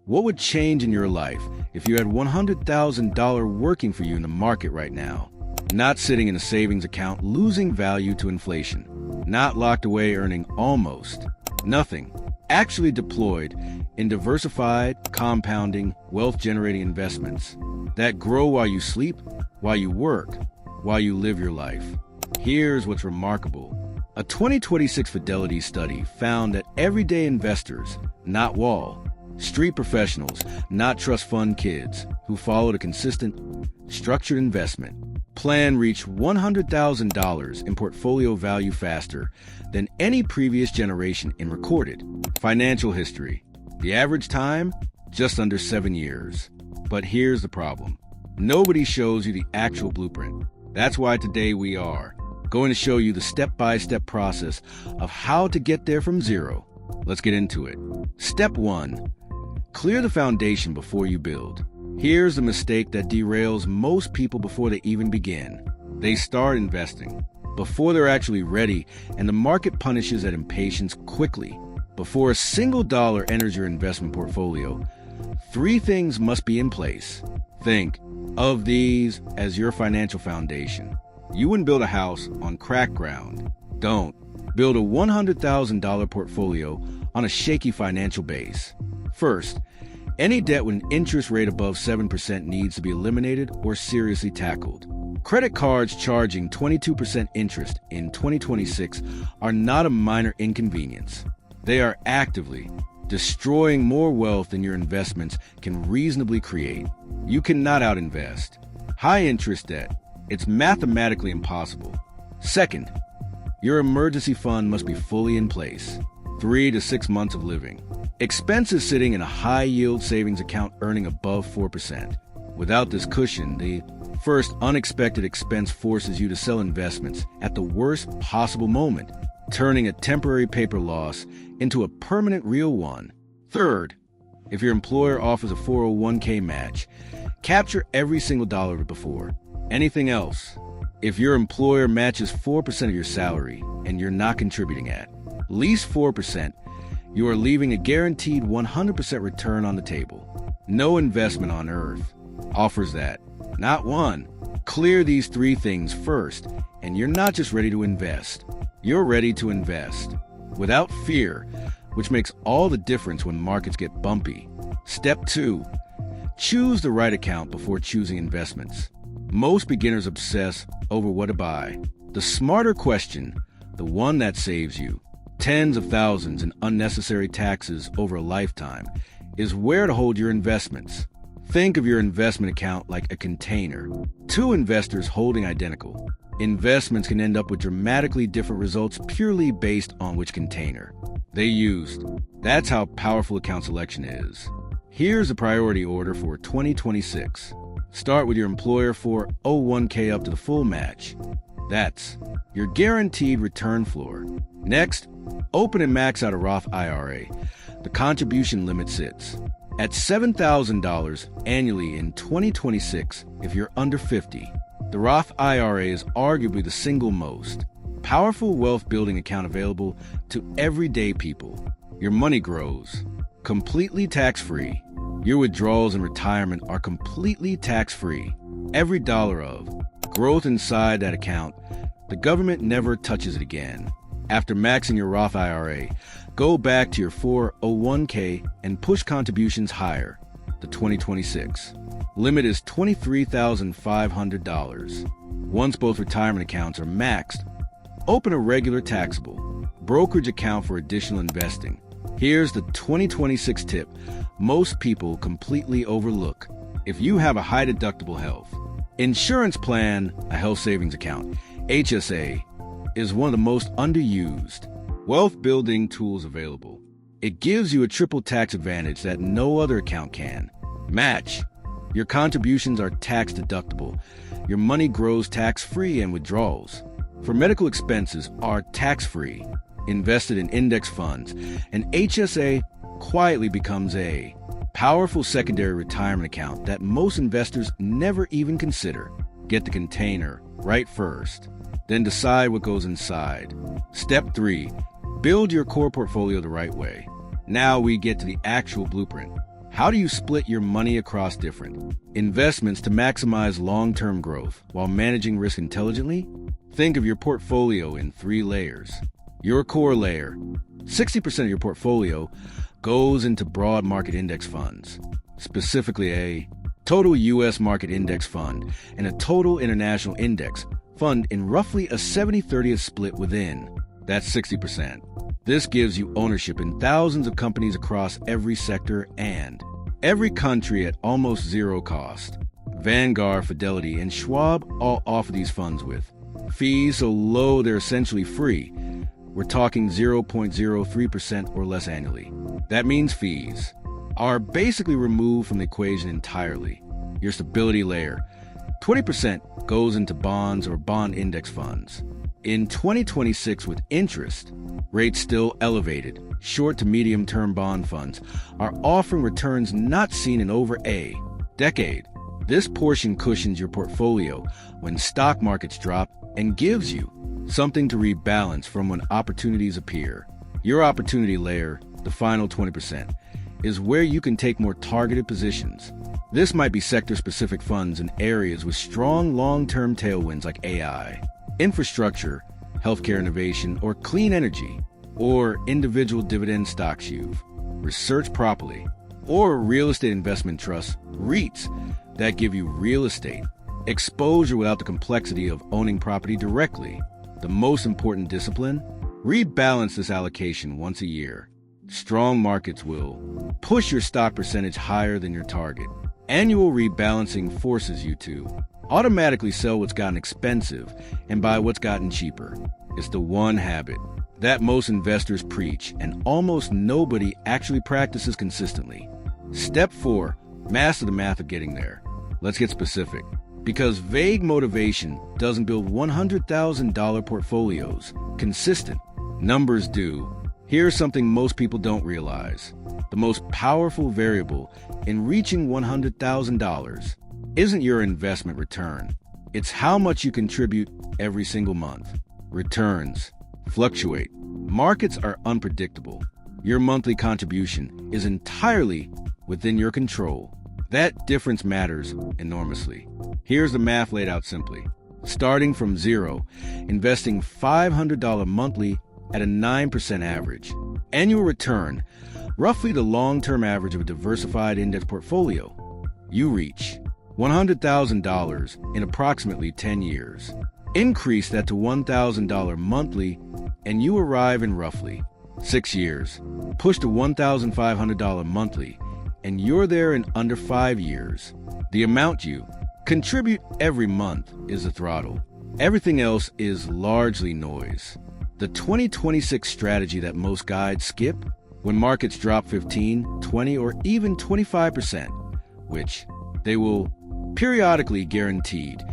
What would change in your life if you had $100,000 working for you in the market right now? Not sitting in a savings account losing value to inflation. Not locked away earning almost nothing. Actually deployed in diversified, compounding, wealth-generating investments that grow while you sleep, while you work, while you live your life. Here's what's remarkable. A 2026 Fidelity study found that everyday investors, not Wall Street professionals, not trust fund kids, who followed a consistent, structured investment plan reached $100,000 in portfolio value faster than any previous generation in recorded financial history. The average time? Just under 7 years. But here's the problem. Nobody shows you the actual blueprint. That's why today we are going to show you the step-by-step process of how to get there from zero. Let's get into it. Step 1. Clear the foundation before you build. Here's the mistake that derails most people before they even begin. They start investing before they're actually ready, and the market punishes that impatience quickly. Before a single dollar enters your investment portfolio, 3 things must be in place. Think of these as your financial foundation. You wouldn't build a house on cracked ground. Don't build a $100,000 portfolio on a shaky financial base. First, any debt with an interest rate above 7% needs to be eliminated or seriously tackled. Credit cards charging 22% interest in 2026 are not a minor inconvenience. They are actively destroying more wealth than your investments can reasonably create. You cannot outinvest high interest debt. It's mathematically impossible. Second, your emergency fund must be fully in place. 3 to 6 months of living expenses sitting in a high-yield savings account earning above 4%. Without this cushion, the first unexpected expense forces you to sell investments at the worst possible moment, turning a temporary paper loss into a permanent real one. Third, if your employer offers a 401k match, capture every single dollar before anything else. If your employer matches 4% of your salary and you're not contributing at least 4%, you are leaving a guaranteed 100% return on the table. No investment on earth offers that. Not one. Clear these 3 things first, and you're not just ready to invest. You're ready to invest without fear, which makes all the difference when markets get bumpy. Step 2. Choose the right account before choosing investments. Most beginners obsess over what to buy. The smarter question, the one that saves you tens of thousands in unnecessary taxes over a lifetime, is where to hold your investments. Think of your investment account like a container. 2 investors holding identical investments can end up with dramatically different results purely based on which container they used. That's how powerful account selection is. Here's a priority order for 2026. Start with your employer 401k up to the full match. That's your guaranteed return floor. Next, open and max out a Roth IRA. The contribution limit sits at $7,000 annually in 2026 if you're under 50. The Roth IRA is arguably the single most powerful wealth-building account available to everyday people. Your money grows completely tax-free. Your withdrawals in retirement are completely tax-free. Every dollar of growth inside that account, the government never touches it again. After maxing your Roth IRA, go back to your 401k and push contributions higher. The 2026 limit is $23,500. Once both retirement accounts are maxed, open a regular taxable brokerage account for additional investing. Here's the 2026 tip most people completely overlook. If you have a high deductible health insurance plan, a health savings account, HSA, is one of the most underused wealth-building tools available. It gives you a triple tax advantage that no other account can match. Your contributions are tax-deductible. Your money grows tax-free, and withdrawals for medical expenses are tax-free. Invested in index funds, an HSA quietly becomes a powerful secondary retirement account that most investors never even consider. Get the container right first, then decide what goes inside. Step 3. Build your core portfolio the right way. Now we get to the actual blueprint. How do you split your money across different investments to maximize long-term growth while managing risk intelligently? Think of your portfolio in 3 layers. Your core layer, 60% of your portfolio, goes into broad market index funds, specifically a total U.S. market index fund and a total international index fund in roughly a 70-30 split within. That's 60%. This gives you ownership in thousands of companies across every sector and every country at almost zero cost. Vanguard, Fidelity, and Schwab all offer these funds with fees so low they're essentially free. We're talking 0.03% or less annually. That means fees are basically removed from the equation entirely. Your stability layer, 20% goes into bonds or bond index funds. In 2026, with interest rates still elevated, short to medium-term bond funds are offering returns not seen in over a decade. This portion cushions your portfolio when stock markets drop and gives you something to rebalance from when opportunities appear. Your opportunity layer, the final 20%, is where you can take more targeted positions. This might be sector-specific funds in areas with strong long-term tailwinds like AI, infrastructure, healthcare innovation, or clean energy, or individual dividend stocks you've researched properly, or real estate investment trusts, REITs, that give you real estate exposure without the complexity of owning property directly. The most important discipline? Rebalance this allocation once a year. Strong markets will push your stock percentage higher than your target. Annual rebalancing forces you to automatically sell what's gotten expensive and buy what's gotten cheaper. It's the one habit that most investors preach and almost nobody actually practices consistently. Step 4, master the math of getting there. Let's get specific. Because vague motivation doesn't build $100,000 portfolios. Consistent numbers do. Here's something most people don't realize. The most powerful variable in reaching $100,000 isn't your investment return. It's how much you contribute every single month. Returns fluctuate. Markets are unpredictable. Your monthly contribution is entirely within your control. That difference matters enormously. Here's the math laid out simply. Starting from zero, investing $500 monthly at a 9% average. Annual return, roughly the long-term average of a diversified index portfolio. You reach $100,000 in approximately 10 years. Increase that to $1,000 monthly, and you arrive in roughly 6 years. Push to $1,500 monthly, and you're there in under 5 years. The amount you contribute every month is the throttle. Everything else is largely noise. The 2026 strategy that most guides skip when markets drop 15, 20, or even 25%, which they will periodically guaranteed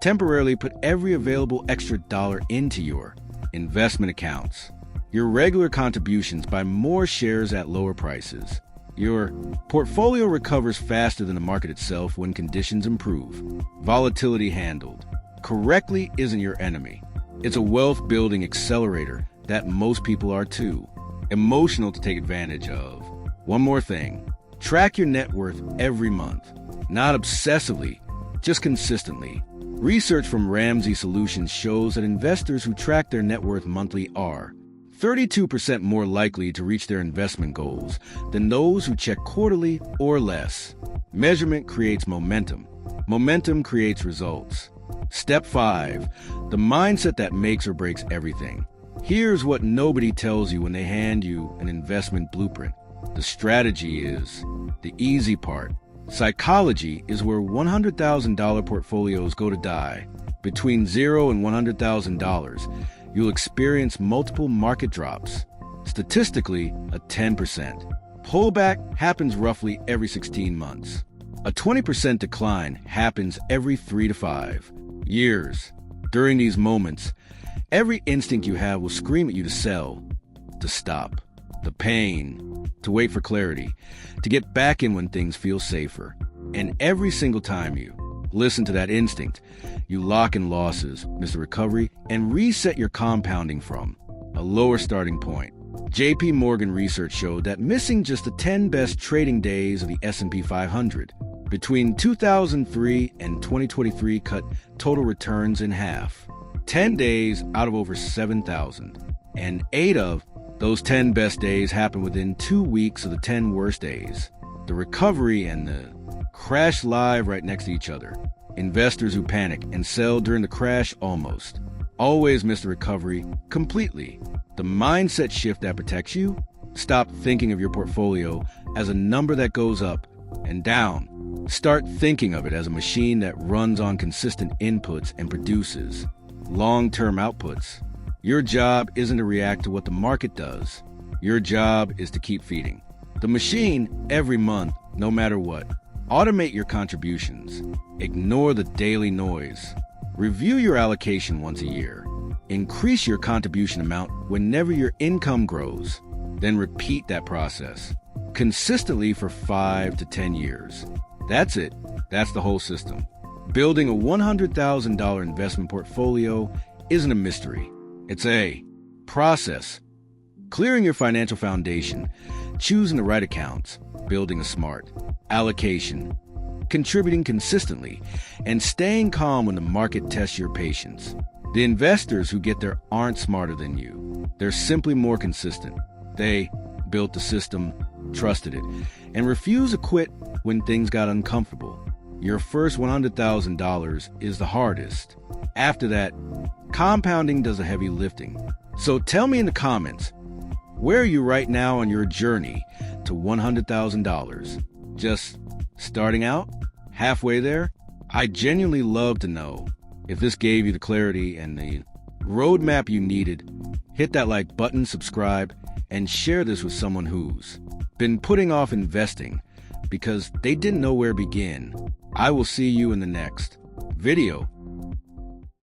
temporarily put every available extra dollar into your investment accounts. Your regular contributions buy more shares at lower prices. Your portfolio recovers faster than the market itself when conditions improve. Volatility handled correctly isn't your enemy. It's a wealth-building accelerator that most people are too emotional to take advantage of. One more thing. Track your net worth every month. Not obsessively, just consistently. Research from Ramsey Solutions shows that investors who track their net worth monthly are 32% more likely to reach their investment goals than those who check quarterly or less. Measurement creates momentum. Momentum creates results. Step 5, the mindset that makes or breaks everything. Here's what nobody tells you when they hand you an investment blueprint. The strategy is the easy part. Psychology is where $100,000 portfolios go to die. Between $0 and $100,000, you'll experience multiple market drops. Statistically, a 10% pullback happens roughly every 16 months. A 20% decline happens every 3 to 5 years. During these moments, every instinct you have will scream at you to sell, to stop. The pain, to wait for clarity, to get back in when things feel safer. And every single time you listen to that instinct, you lock in losses, miss the recovery, and reset your compounding from a lower starting point. JP Morgan research showed that missing just the 10 best trading days of the S&P 500 between 2003 and 2023 cut total returns in half. 10 days out of over 7,000. And 8 of those 10 best days happened within 2 weeks of the 10 worst days. The recovery and the crash live right next to each other. Investors who panic and sell during the crash always miss the recovery completely. The mindset shift that protects you: stop thinking of your portfolio as a number that goes up and down. Start thinking of it as a machine that runs on consistent inputs and produces long-term outputs. Your job isn't to react to what the market does. Your job is to keep feeding the machine every month, no matter what. Automate your contributions. Ignore the daily noise. Review your allocation once a year. Increase your contribution amount whenever your income grows. Then repeat that process consistently for 5 to 10 years. That's it. That's the whole system. Building a $100,000 investment portfolio isn't a mystery. It's a process. Clearing your financial foundation, choosing the right accounts, building a smart allocation, contributing consistently, and staying calm when the market tests your patience. The investors who get there aren't smarter than you. They're simply more consistent. They built the system, trusted it, and refused to quit when things got uncomfortable. Your first $100,000 is the hardest. After that, compounding does the heavy lifting. So tell me in the comments, where are you right now on your journey to $100,000? Just starting out? Halfway there? I genuinely love to know. If this gave you the clarity and the roadmap you needed, hit that like button, subscribe, and share this with someone who's been putting off investing because they didn't know where to begin. I will see you in the next video.